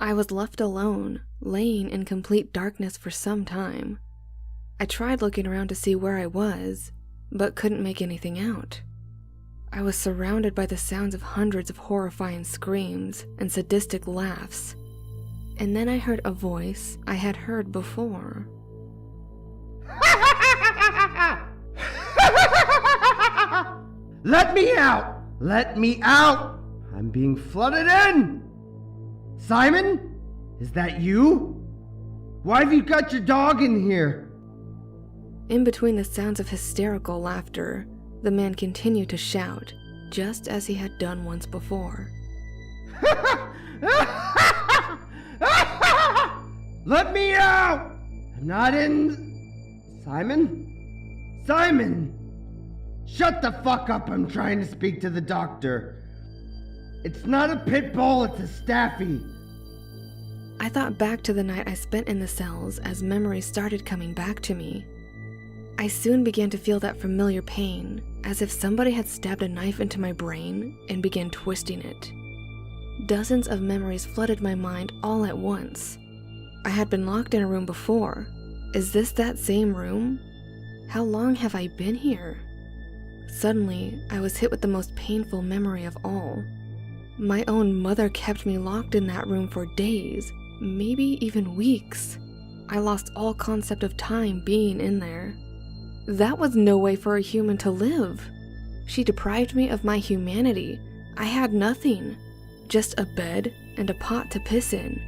I was left alone, laying in complete darkness for some time. I tried looking around to see where I was, but couldn't make anything out. I was surrounded by the sounds of hundreds of horrifying screams and sadistic laughs. And then I heard a voice I had heard before. Let me out! Let me out! I'm being flooded in! Simon? Is that you? Why have you got your dog in here? In between the sounds of hysterical laughter, the man continued to shout, just as he had done once before. Let me out! I'm not in... Simon? Simon! Shut the fuck up, I'm trying to speak to the doctor. It's not a pit bull, it's a staffy. I thought back to the night I spent in the cells as memories started coming back to me. I soon began to feel that familiar pain, as if somebody had stabbed a knife into my brain and began twisting it. Dozens of memories flooded my mind all at once. I had been locked in a room before. Is this that same room? How long have I been here? Suddenly, I was hit with the most painful memory of all. My own mother kept me locked in that room for days, maybe even weeks. I lost all concept of time being in there. That was no way for a human to live. She deprived me of my humanity. I had nothing, just a bed and a pot to piss in.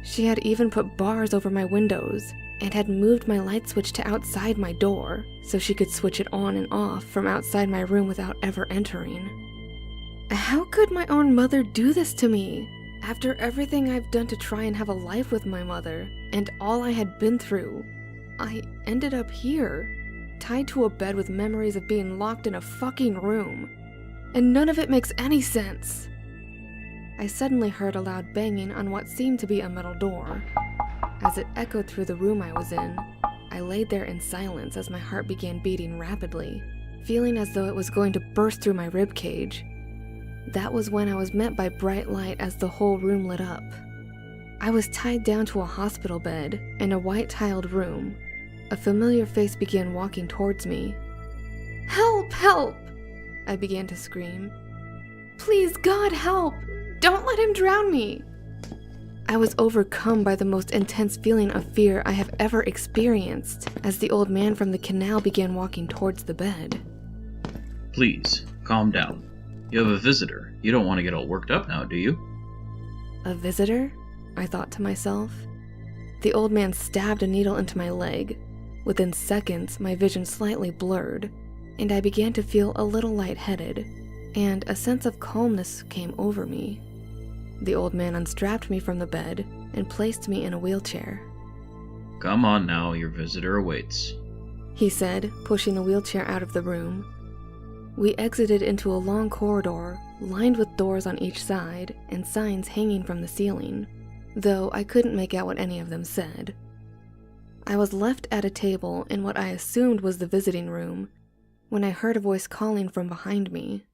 She had even put bars over my windows and had moved my light switch to outside my door so she could switch it on and off from outside my room without ever entering. How could my own mother do this to me? After everything I've done to try and have a life with my mother, and all I had been through, I ended up here, tied to a bed with memories of being locked in a fucking room. And none of it makes any sense. I suddenly heard a loud banging on what seemed to be a metal door. As it echoed through the room I was in, I laid there in silence as my heart began beating rapidly, feeling as though it was going to burst through my ribcage. That was when I was met by bright light as the whole room lit up. I was tied down to a hospital bed in a white-tiled room. A familiar face began walking towards me. "Help! Help!" I began to scream. "Please, God, help! Don't let him drown me!" I was overcome by the most intense feeling of fear I have ever experienced as the old man from the canal began walking towards the bed. Please, calm down. You have a visitor. You don't want to get all worked up now, do you? A visitor? I thought to myself. The old man stabbed a needle into my leg. Within seconds, my vision slightly blurred, and I began to feel a little lightheaded, and a sense of calmness came over me. The old man unstrapped me from the bed and placed me in a wheelchair. Come on now, your visitor awaits, he said, pushing the wheelchair out of the room. We exited into a long corridor, lined with doors on each side and signs hanging from the ceiling, though I couldn't make out what any of them said. I was left at a table in what I assumed was the visiting room when I heard a voice calling from behind me.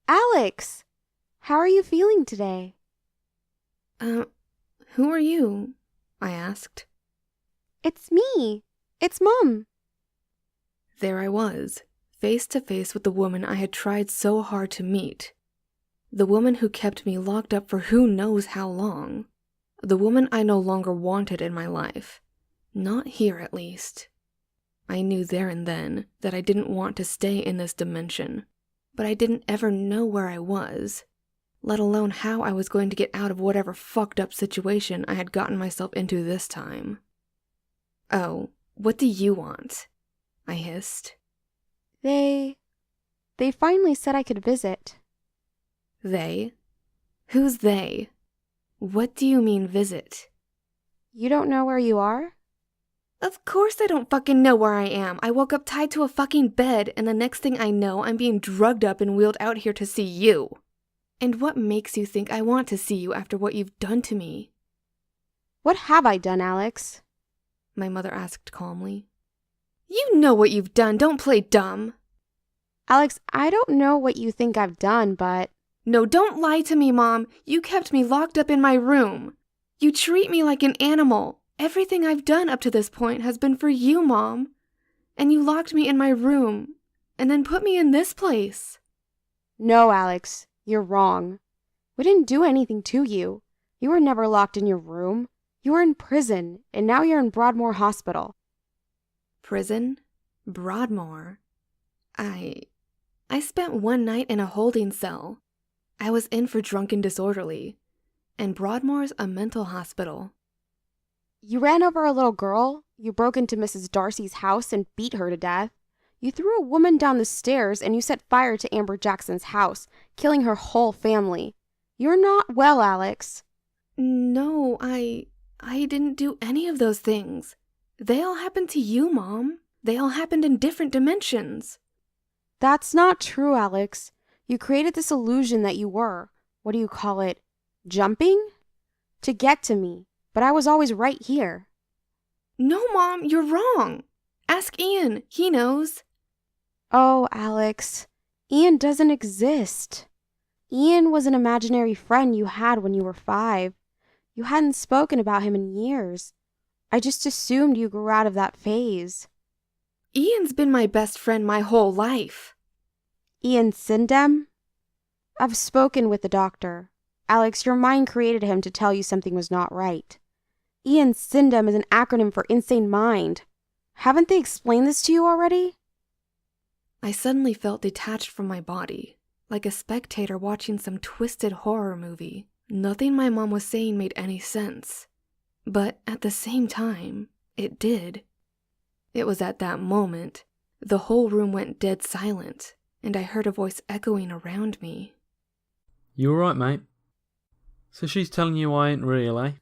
"Alex! How are you feeling today?" Who are you?" I asked. "It's me. It's Mom." There I was, face to face with the woman I had tried so hard to meet. The woman who kept me locked up for who knows how long. The woman I no longer wanted in my life. Not here, at least. I knew there and then that I didn't want to stay in this dimension, but I didn't ever know where I was, let alone how I was going to get out of whatever fucked up situation I had gotten myself into this time. "Oh, what do you want?" I hissed. They finally said I could visit." They? Who's they? What do you mean visit? "You don't know where you are?" Of course I don't fucking know where I am. I woke up tied to a fucking bed, and the next thing I know, I'm being drugged up and wheeled out here to see you. And what makes you think I want to see you after what you've done to me? "What have I done, Alex?" My mother asked calmly. You know what you've done, don't play dumb. "Alex, I don't know what you think I've done, but..." No, don't lie to me, Mom. You kept me locked up in my room. You treat me like an animal. Everything I've done up to this point has been for you, Mom. And you locked me in my room, and then put me in this place. No, Alex, you're wrong. We didn't do anything to you. You were never locked in your room. You were in prison, and now you're in Broadmoor Hospital. Prison? Broadmoor? I spent one night in a holding cell. I was in for drunk and disorderly. And Broadmoor's a mental hospital. You ran over a little girl. You broke into Mrs. Darcy's house and beat her to death. You threw a woman down the stairs and you set fire to Amber Jackson's house, killing her whole family. You're not well, Alex. No, I didn't do any of those things. They all happened to you, Mom. They all happened in different dimensions. That's not true, Alex. You created this illusion that you were, what do you call it, jumping? To get to me, but I was always right here. No, Mom, you're wrong. Ask Ian, he knows. Oh, Alex, Ian doesn't exist. Ian was an imaginary friend you had when you were 5. You hadn't spoken about him in years. I just assumed you grew out of that phase. Ian's been my best friend my whole life. Ian Sindem? I've spoken with the doctor. Alex, your mind created him to tell you something was not right. Ian Sindem is an acronym for insane mind. Haven't they explained this to you already? I suddenly felt detached from my body, like a spectator watching some twisted horror movie. Nothing my mom was saying made any sense. But at the same time, it did. It was at that moment, the whole room went dead silent, and I heard a voice echoing around me. You alright, mate? So she's telling you I ain't real, eh?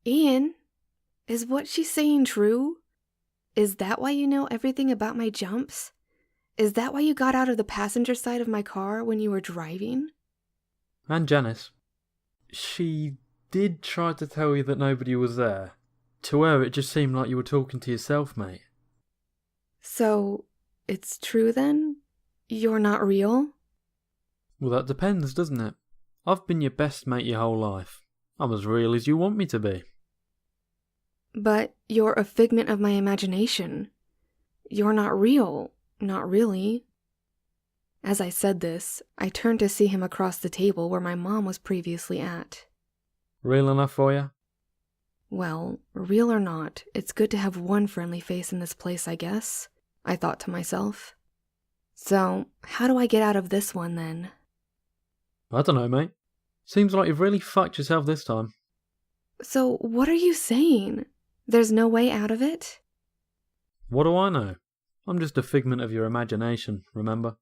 Ian, is what she's saying true? Is that why you know everything about my jumps? Is that why you got out of the passenger side of my car when you were driving? And Janice. She did try to tell you that nobody was there. To her, it just seemed like you were talking to yourself, mate. So, it's true then? You're not real? Well, that depends, doesn't it? I've been your best mate your whole life. I'm as real as you want me to be. But you're a figment of my imagination. You're not real, not really. As I said this, I turned to see him across the table where my mom was previously at. Real enough for you? Well, real or not, it's good to have one friendly face in this place, I guess, I thought to myself. So, how do I get out of this one then? I don't know, mate. Seems like you've really fucked yourself this time. So, what are you saying? There's no way out of it? What do I know? I'm just a figment of your imagination, remember?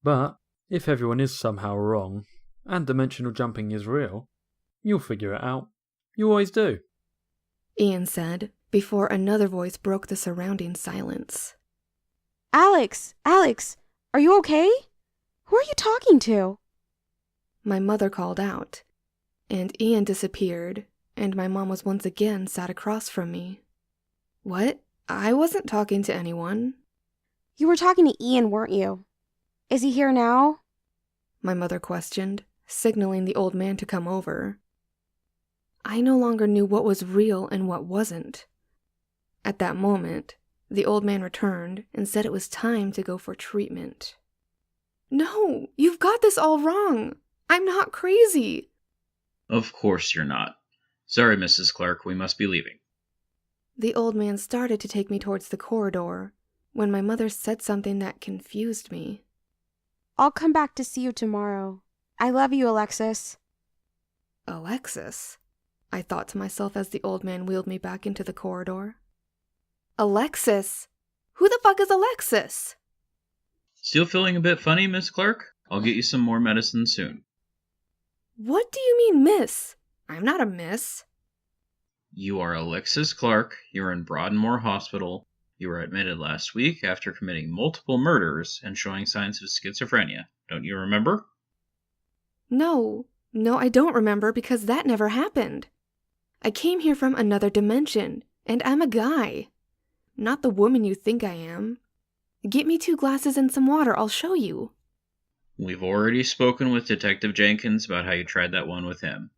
But, if everyone is somehow wrong, and dimensional jumping is real, you'll figure it out. You always do. Ian said, before another voice broke the surrounding silence. Alex, are you okay? Who are you talking to? My mother called out, and Ian disappeared, and my mom was once again sat across from me. What? I wasn't talking to anyone. You were talking to Ian, weren't you? Is he here now? My mother questioned, signaling the old man to come over. I no longer knew what was real and what wasn't. At that moment, the old man returned and said it was time to go for treatment. No, you've got this all wrong. I'm not crazy. Of course you're not. Sorry, Mrs. Clark, we must be leaving. The old man started to take me towards the corridor when my mother said something that confused me. I'll come back to see you tomorrow. I love you, Alexis. Alexis? I thought to myself as the old man wheeled me back into the corridor. Alexis? Who the fuck is Alexis? Still feeling a bit funny, Miss Clark? I'll get you some more medicine soon. What do you mean, miss? I'm not a miss. You are Alexis Clark. You're in Broadmoor Hospital. You were admitted last week after committing multiple murders and showing signs of schizophrenia. Don't you remember? No, I don't remember because that never happened. I came here from another dimension, and I'm a guy. Not the woman you think I am. Get me 2 glasses and some water, I'll show you. We've already spoken with Detective Jenkins about how you tried that one with him.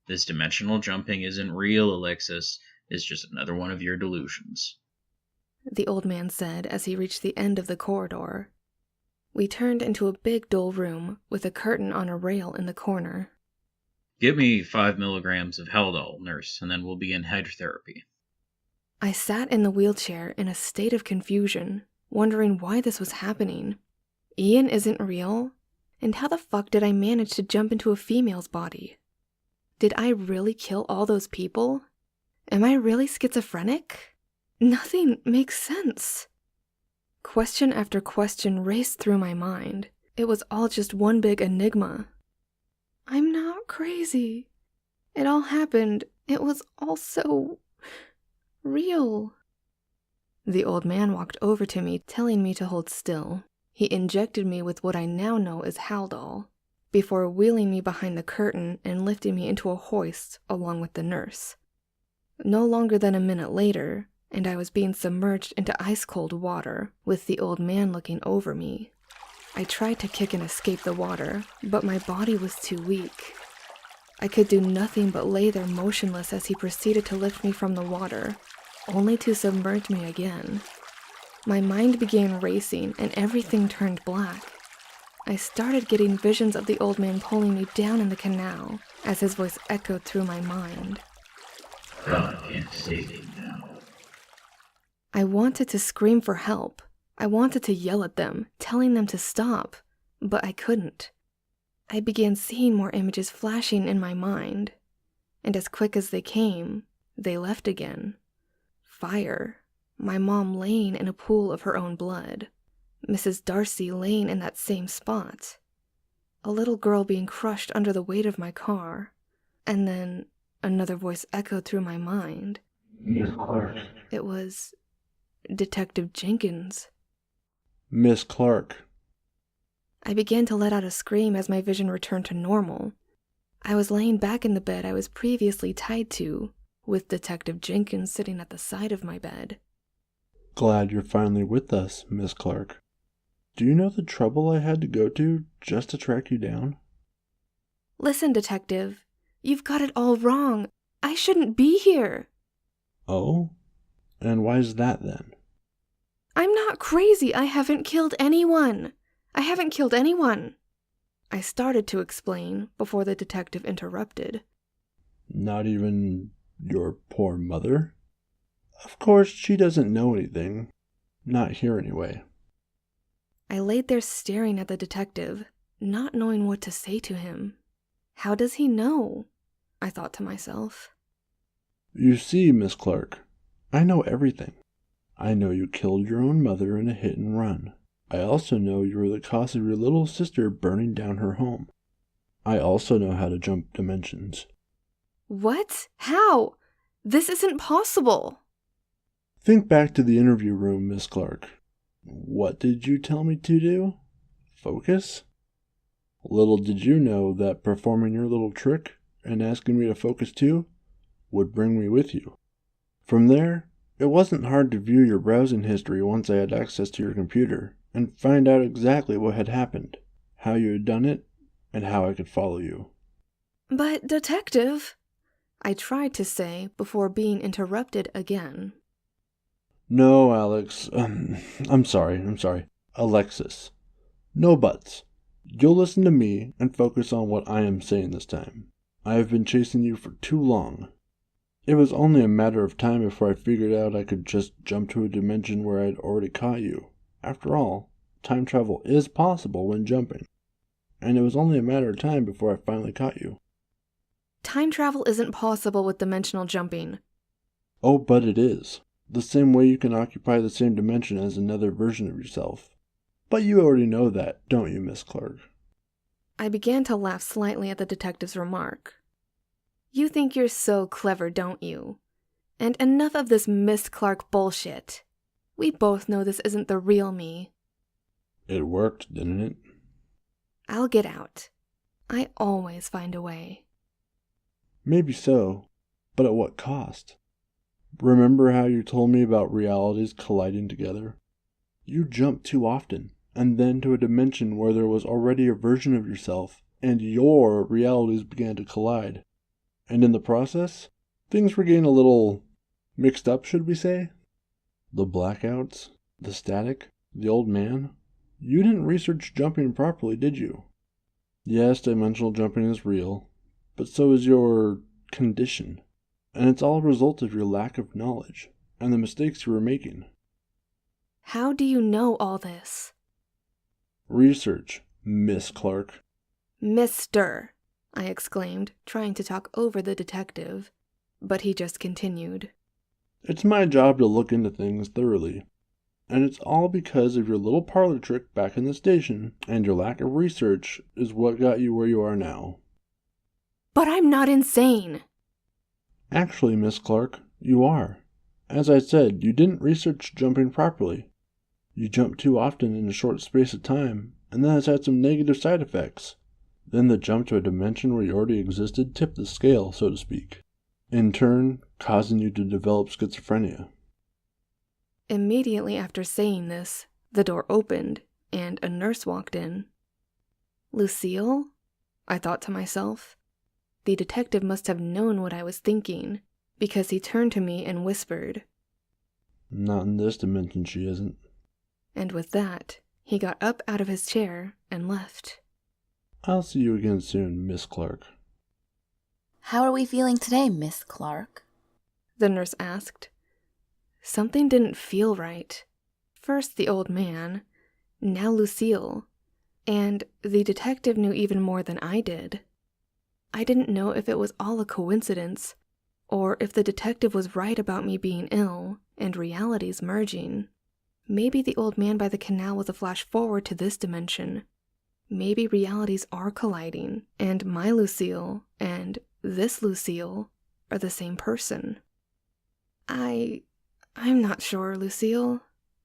This dimensional jumping isn't real, Alexis. It's just another one of your delusions. The old man said as he reached the end of the corridor. We turned into a big dull room with a curtain on a rail in the corner. Get me 5 milligrams of Haldol, nurse, and then we'll begin hydrotherapy. I sat in the wheelchair in a state of confusion, wondering why this was happening. Ian isn't real? And how the fuck did I manage to jump into a female's body? Did I really kill all those people? Am I really schizophrenic? Nothing makes sense. Question after question raced through my mind. It was all just one big enigma. I'm not crazy. It all happened. It was all so real. The old man walked over to me, telling me to hold still. He injected me with what I now know as Haldol, before wheeling me behind the curtain and lifting me into a hoist along with the nurse. No longer than a minute later, and I was being submerged into ice-cold water, with the old man looking over me. I tried to kick and escape the water, but my body was too weak. I could do nothing but lay there motionless as he proceeded to lift me from the water, only to submerge me again. My mind began racing and everything turned black. I started getting visions of the old man pulling me down in the canal as his voice echoed through my mind. God can't save you now. I wanted to scream for help. I wanted to yell at them, telling them to stop, but I couldn't. I began seeing more images flashing in my mind, and as quick as they came, they left again. Fire. My mom laying in a pool of her own blood. Mrs. Darcy laying in that same spot. A little girl being crushed under the weight of my car. And then another voice echoed through my mind. Miss Clark. It was Detective Jenkins. Miss Clark. I began to let out a scream as my vision returned to normal. I was laying back in the bed I was previously tied to, with Detective Jenkins sitting at the side of my bed. Glad you're finally with us, Miss Clark. Do you know the trouble I had to go to just to track you down? Listen, Detective. You've got it all wrong. I shouldn't be here. Oh? And why is that then? I'm not crazy. I haven't killed anyone. I haven't killed anyone. I started to explain before the detective interrupted. Not even your poor mother? Of course, she doesn't know anything. Not here anyway. I laid there staring at the detective, not knowing what to say to him. How does he know? I thought to myself. You see, Miss Clark, I know everything. I know you killed your own mother in a hit and run. I also know you were the cause of your little sister burning down her home. I also know how to jump dimensions. What? How? This isn't possible. Think back to the interview room, Miss Clark. What did you tell me to do? Focus? Little did you know that performing your little trick and asking me to focus too would bring me with you. From there, it wasn't hard to view your browsing history once I had access to your computer and find out exactly what had happened, how you had done it, and how I could follow you. But, Detective, I tried to say before being interrupted again. No, Alex. I'm sorry. Alexis. No buts. You'll listen to me and focus on what I am saying this time. I have been chasing you for too long. It was only a matter of time before I figured out I could just jump to a dimension where I'd already caught you. After all, time travel is possible when jumping. And it was only a matter of time before I finally caught you. Time travel isn't possible with dimensional jumping. Oh, but it is. The same way you can occupy the same dimension as another version of yourself. But you already know that, don't you, Miss Clark? I began to laugh slightly at the detective's remark. You think you're so clever, don't you? And enough of this Miss Clark bullshit. We both know this isn't the real me. It worked, didn't it? I'll get out. I always find a way. Maybe so, but at what cost? Remember how you told me about realities colliding together? You jumped too often, and then to a dimension where there was already a version of yourself, and your realities began to collide. And in the process, things were getting a little mixed up, should we say? The blackouts, the static, the old man. You didn't research jumping properly, did you? Yes, dimensional jumping is real, but so is your condition. And it's all a result of your lack of knowledge and the mistakes you were making. How do you know all this? Research, Miss Clark. Mister, I exclaimed, trying to talk over the detective, but he just continued. It's my job to look into things thoroughly, and it's all because of your little parlor trick back in the station, and your lack of research is what got you where you are now. But I'm not insane! Actually, Miss Clark, you are. As I said, you didn't research jumping properly. You jumped too often in a short space of time, and that has had some negative side effects. Then the jump to a dimension where you already existed tipped the scale, so to speak, in turn causing you to develop schizophrenia. Immediately after saying this, the door opened, and a nurse walked in. Lucille? I thought to myself. The detective must have known what I was thinking, because he turned to me and whispered. Not in this dimension, she isn't. And with that, he got up out of his chair and left. I'll see you again soon, Miss Clark. How are we feeling today, Miss Clark? The nurse asked. Something didn't feel right. First the old man, now Lucille, and the detective knew even more than I did. I didn't know if it was all a coincidence, or if the detective was right about me being ill and realities merging. Maybe the old man by the canal was a flash forward to this dimension. Maybe realities are colliding, and my Lucille and this Lucille are the same person. I'm not sure, Lucille.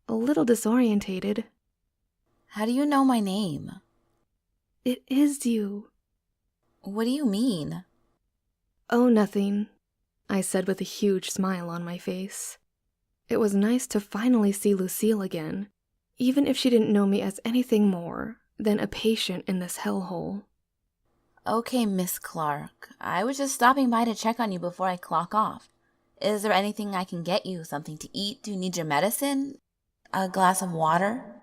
A little disorientated. How do you know my name? It is you. What do you mean? Oh, nothing, I said with a huge smile on my face. It was nice to finally see Lucille again, even if she didn't know me as anything more than a patient in this hellhole. Okay, Miss Clark. I was just stopping by to check on you before I clock off. Is there anything I can get you? Something to eat? Do you need your medicine? A glass of water?